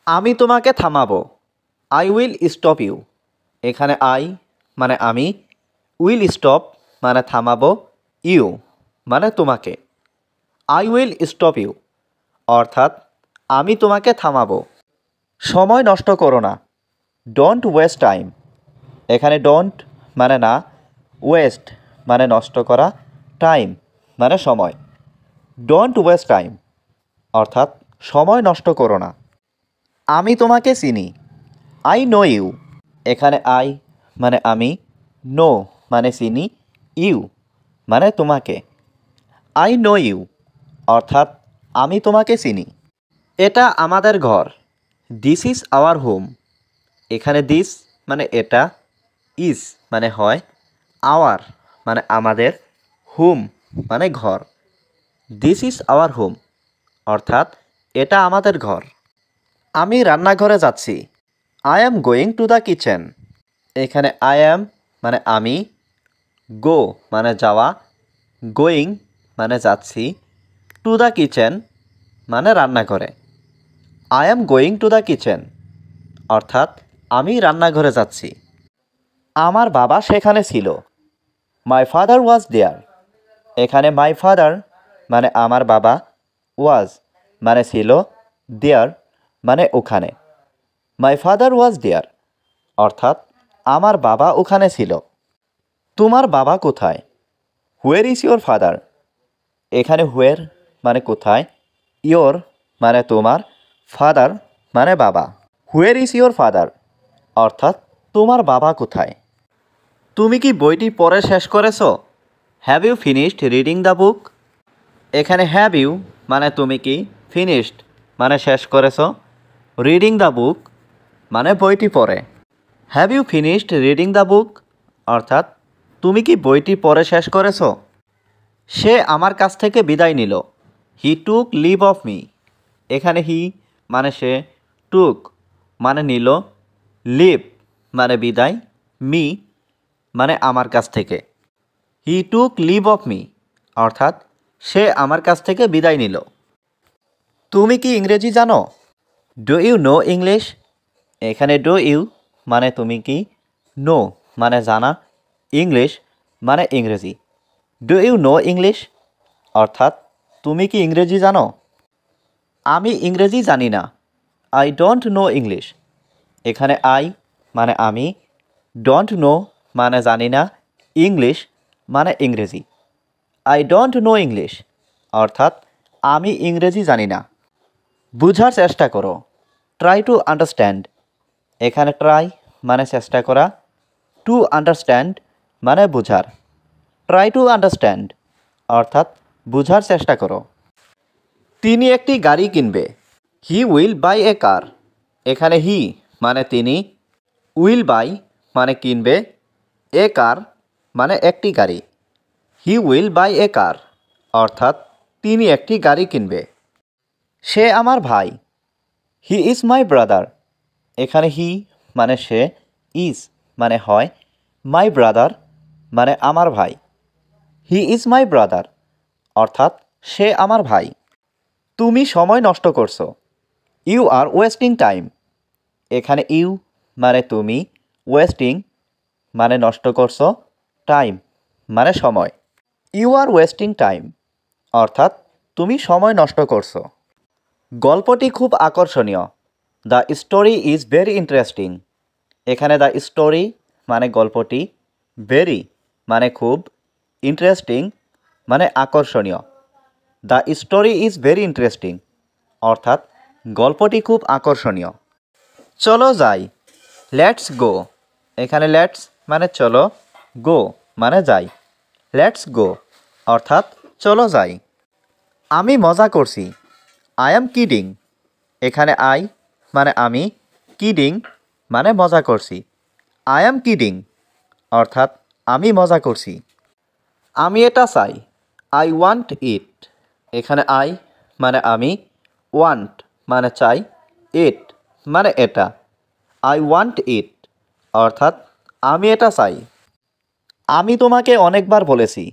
আমি তোমাকে থামাবো। I will stop you. এখানে আই মানে আমি, উইল স্টপ মানে থামাবো, ইউ মানে তোমাকে। আই উইল স্টপ ইউ অর্থাৎ আমি তোমাকে থামাবো। সময় নষ্ট করো না। Don't waste time. এখানে ডোন্ট মানে না, ওয়েস্ট মানে নষ্ট করা, টাইম মানে সময়। ডোন্ট ওয়েস্ট টাইম অর্থাৎ সময় নষ্ট করো না। আমি তোমাকে চিনি। I know you. এখানে আই মানে আমি, নো মানে চিনি, ইউ মানে তোমাকে। আই নো ইউ অর্থাৎ আমি তোমাকে চিনি। এটা আমাদের ঘর। This is our home. এখানে দিস মানে এটা, ইজ মানে হয়, আওয়ার মানে আমাদের, হোম মানে ঘর। দিস ইজ আওয়ার হোম অর্থাৎ এটা আমাদের ঘর। আমি রান্নাঘরে যাচ্ছি। I am going to the kitchen. এখানে আই অ্যাম মানে আমি, গো মানে যাওয়া, গোয়িং মানে যাচ্ছি, টু দ্য কিচেন মানে রান্নাঘরে। I am going to the kitchen অর্থাৎ আমি রান্নাঘরে যাচ্ছি। আমার বাবা সেখানে ছিল। মাই ফাদার ওয়াজ দেয়ার। এখানে মাই ফাদার মানে আমার বাবা, ওয়াজ মানে ছিল, দেয়ার মানে ওখানে। মাই ফাদার ওয়াজ দেয়ার অর্থাৎ আমার বাবা ওখানে ছিল। তোমার বাবা কোথায়? হুয়ের ইজ ইয়োর ফাদার। এখানে হুয়ের মানে কোথায়, ইয়োর মানে তোমার, ফাদার মানে বাবা। হুয়ের ইজ ইয়োর ফাদার অর্থাৎ তোমার বাবা কোথায়? তুমি কি বইটি পড়ে শেষ করেছো? Have you finished reading the book? এখানে হ্যাভ ইউ মানে তুমি কি, ফিনিশড মানে শেষ করেছো, রিডিং দ্য বুক মানে বইটি পড়ে। Have you finished reading the book অর্থাৎ তুমি কি বইটি পড়ে শেষ করেছো? সে আমার কাছ থেকে বিদায় নিল। হি টুক লিভ অফ মি। এখানে হি মানে সে, টুক মানে নিল, লিভ মানে বিদায়, মি মানে আমার কাছ থেকে। হি টুক লিভ অফ মি অর্থাৎ সে আমার কাছ থেকে বিদায় নিল। তুমি কি ইংরেজি জানো? Do you know English? এখানে ডু ইউ মানে তুমি কি, নো মানে জানা, ইংলিশ মানে ইংরেজি। ডু ইউ নো ইংলিশ অর্থাৎ তুমি কি ইংরেজি জানো? আমি ইংরেজি জানি না। I don't know English. এখানে আই মানে আমি, ডোন্ট নো মানে জানি না, ইংলিশ মানে ইংরেজি। আই ডোন্ট নো ইংলিশ অর্থাৎ আমি ইংরেজি জানি না। বুঝার চেষ্টা করো। Try to understand. এখানে ট্রাই মানে চেষ্টা করা, টু আন্ডারস্ট্যান্ড মানে বুঝার। ট্রাই টু আন্ডারস্ট্যান্ড অর্থাৎ বুঝার চেষ্টা করো। তিনি একটি গাড়ি কিনবে। হি উইল বাই এ কার। এখানে হি মানে তিনি, উইল বাই মানে কিনবে, এ কার মানে একটি গাড়ি। হি উইল বাই এ কার অর্থাৎ তিনি একটি গাড়ি কিনবে। সে আমার ভাই। He is my brother. এখানে হি মানে সে, ইজ মানে হয়, মাই ব্রাদার মানে আমার ভাই। হি ইজ মাই ব্রাদার অর্থাৎ সে আমার ভাই। তুমি সময় নষ্ট করছো। You are wasting time. এখানে ইউ মানে তুমি, ওয়েস্টিং মানে নষ্ট করছো, টাইম মানে সময়। ইউ আর ওয়েস্টিং টাইম অর্থাৎ তুমি সময় নষ্ট করছো। গল্পটি খুব আকর্ষণীয়। The story is very interesting. এখানে দ্য স্টোরি মানে গল্পটি, ভেরি মানে খুব, ইন্টারেস্টিং মানে আকর্ষণীয়। The story is very interesting অর্থাৎ গল্পটি খুব আকর্ষণীয়। চলো যাই। Let's go. এখানে লেটস মানে চলো, গো মানে যাই। লেটস গো অর্থাৎ চলো যাই। আমি মজা করছি। I am kidding. এখানে আই মানে আমি, কিডিং মানে মজা করছি। আই অ্যাম কিডিং অর্থাৎ আমি মজা করছি। আমি এটা চাই। আই ওয়ান্ট ইট। এখানে আই মানে আমি, ওয়ান্ট মানে চাই, ইট মানে এটা। আই ওয়ান্ট ইট অর্থাৎ আমি এটা চাই। আমি তোমাকে অনেকবার বলেছি।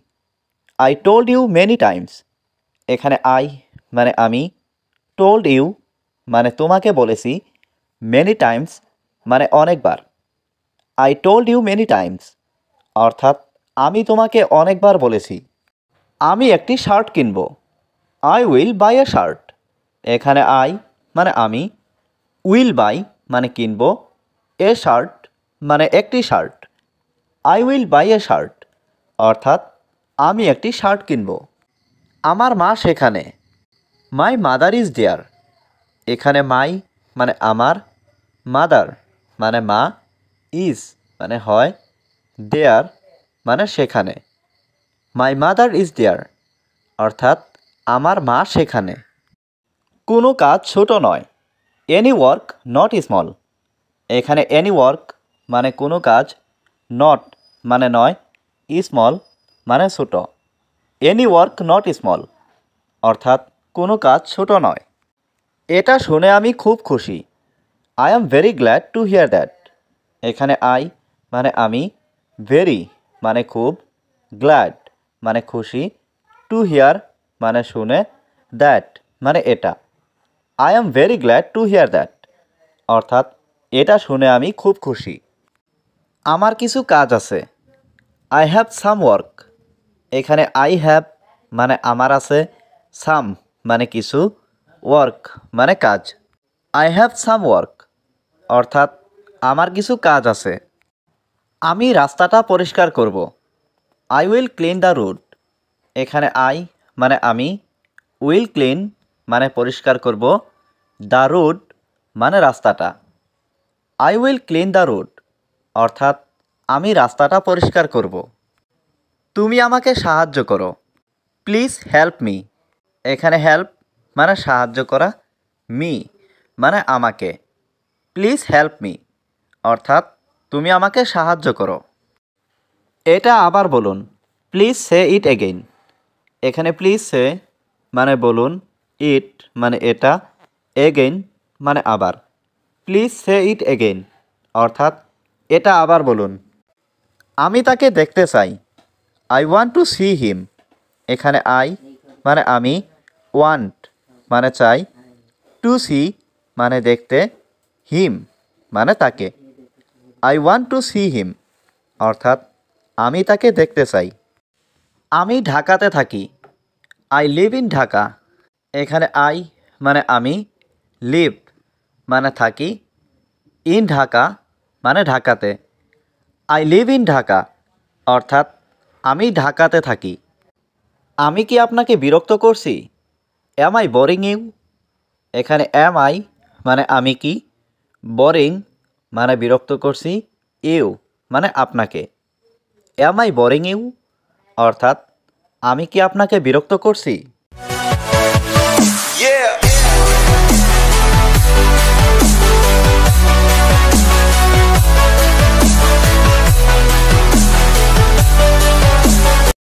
I told you many times. এখানে আই মানে আমি, টোল্ড ইউ মানে তোমাকে বলেছি, মেনি টাইমস মানে অনেকবার। I told you many times অর্থাৎ আমি তোমাকে অনেকবার বলেছি। আমি একটি শার্ট কিনব। I will buy a shirt. এখানে আই মানে আমি, উইল বাই মানে কিনব, এ শার্ট মানে একটি shirt. I will buy a shirt অর্থাৎ আমি একটি শার্ট কিনব। আমার মা সেখানে। My mother is there. এখানে মাই মানে আমার, মাদার মানে মা, ইজ মানে হয়, দেয়ার মানে সেখানে। মাই মাদার ইজ দেয়ার অর্থাৎ আমার মা সেখানে। কোনো কাজ ছোট নয়। Any work not small. এখানে এনি ওয়ার্ক মানে কোনো কাজ, নট মানে নয়, স্মল মানে ছোট। এনি ওয়ার্ক নট স্মল অর্থাৎ কোনো কাজ ছোট নয়। এটা শুনে আমি খুব খুশি। I am very glad to here that. এখানে আই মানে আমি, ভেরি মানে খুব, গ্ল্যাড মানে খুশি, টু হিয়ার মানে শুনে, দ্যাট মানে এটা। I am very glad to here that অর্থাৎ এটা শুনে আমি খুব খুশি। আমার কিছু কাজ আছে। I have some work. এখানে আই হ্যাভ মানে আমার আছে, সাম মানে কিছু, ওয়ার্ক মানে কাজ। আই হ্যাভ সাম ওয়ার্ক অর্থাৎ আমার কিছু কাজ আছে। আমি রাস্তাটা পরিষ্কার করব। I will clean the road. এখানে আই মানে আমি, উইল ক্লিন মানে পরিষ্কার করব, দ্য রোড মানে রাস্তাটা। I will clean the road অর্থাৎ আমি রাস্তাটা পরিষ্কার করব। তুমি আমাকে সাহায্য করো। Please help me. এখানে হেল্প মানে সাহায্য করা, মি মানে আমাকে। প্লিজ হেল্প মি অর্থাৎ তুমি আমাকে সাহায্য করো। এটা আবার বলুন। Please say it again. এখানে প্লিজ সে মানে বলুন, ইট মানে এটা, এগেইন মানে আবার। প্লিজ সে ইট এগেইন অর্থাৎ এটা আবার বলুন। আমি তাকে দেখতে চাই। I want to see him. এখানে আই মানে আমি, ওয়ান্ট মানে চাই, টু সি মানে দেখতে, হিম মানে তাকে। I want to see him অর্থাৎ আমি তাকে দেখতে চাই। আমি ঢাকাতে থাকি। I live in Dhaka. এখানে আই মানে আমি, লিভ মানে থাকি, ইন ঢাকা মানে ঢাকাতে। আই লিভ ইন ঢাকা অর্থাৎ আমি ঢাকাতে থাকি। আমি কি আপনাকে বিরক্ত করছি? Am I boring you? এখানে অ্যাম আই মানে আমি কি, বোরিং মানে বিরক্ত করছি, ইউ মানে আপনাকে। অ্যাম আই বোরিং ইউ অর্থাৎ আমি কি আপনাকে বিরক্ত করছি? Yeah.